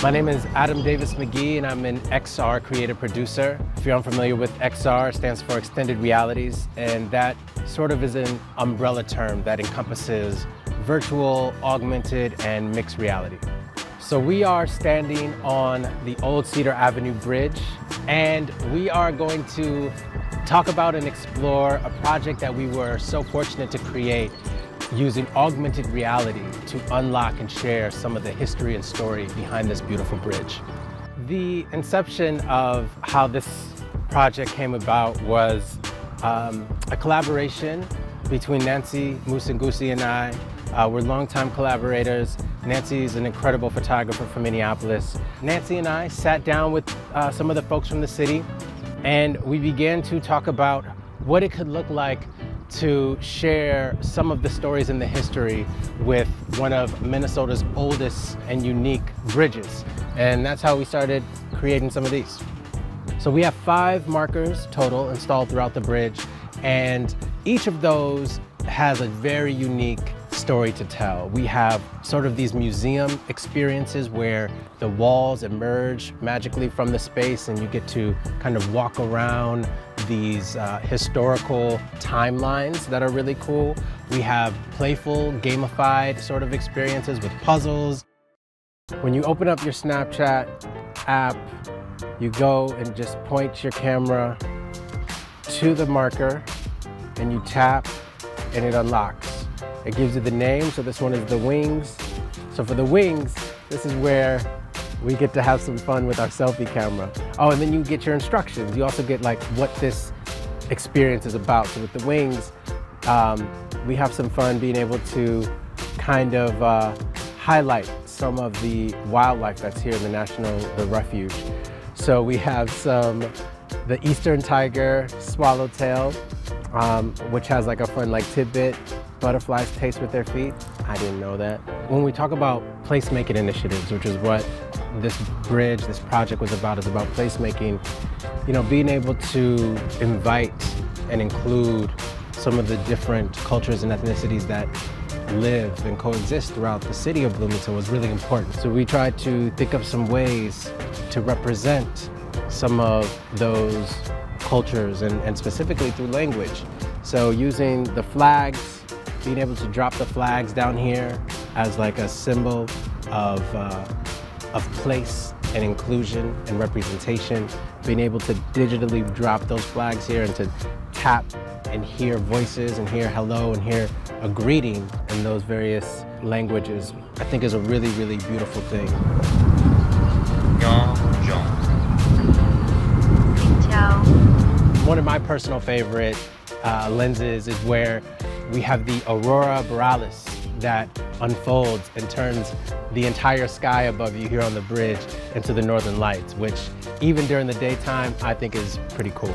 My name is Adam Davis McGee, and I'm an XR creative producer. If you're unfamiliar with XR, it stands for Extended Realities, and that sort of is an umbrella term that encompasses virtual, augmented, and mixed reality. So we are standing on the Old Cedar Avenue Bridge, and we are going to talk about and explore a project that we were so fortunate to create using augmented reality to unlock and share some of the history and story behind this beautiful bridge. The inception of how this project came about was a collaboration between Nancy Musangusi and I. We're longtime collaborators. Nancy is an incredible photographer from Minneapolis. Nancy and I sat down with some of the folks from the city, and we began to talk about what it could look like to share some of the stories in the history with one of Minnesota's oldest and unique bridges. And that's how we started creating some of these. So we have 5 markers total installed throughout the bridge, and each of those has a very unique story to tell. We have sort of these museum experiences where the walls emerge magically from the space and you get to kind of walk around these historical timelines that are really cool. We have playful, gamified sort of experiences with puzzles. When you open up your Snapchat app, you go and just point your camera to the marker and you tap and it unlocks. It gives you the name, so this one is the Wings. So for the Wings, this is where we get to have some fun with our selfie camera. Oh, and then you get your instructions. You also get like what this experience is about. So with the Wings, we have some fun being able to kind of highlight some of the wildlife that's here in the refuge. So we have the eastern tiger swallowtail, which has like a fun like tidbit. Butterflies taste with their feet. I didn't know that. When we talk about placemaking initiatives, which is what this bridge, this project was about, is about placemaking, you know, being able to invite and include some of the different cultures and ethnicities that live and coexist throughout the city of Bloomington was really important. So we tried to think of some ways to represent some of those cultures and specifically through language. So using the flags, being able to drop the flags down here as like a symbol of place and inclusion and representation, being able to digitally drop those flags here and to tap and hear voices and hear hello and hear a greeting in those various languages, I think is a really, really beautiful thing. One of my personal favorite lenses is where we have the aurora borealis that unfolds and turns the entire sky above you here on the bridge into the northern lights, which even during the daytime, I think is pretty cool.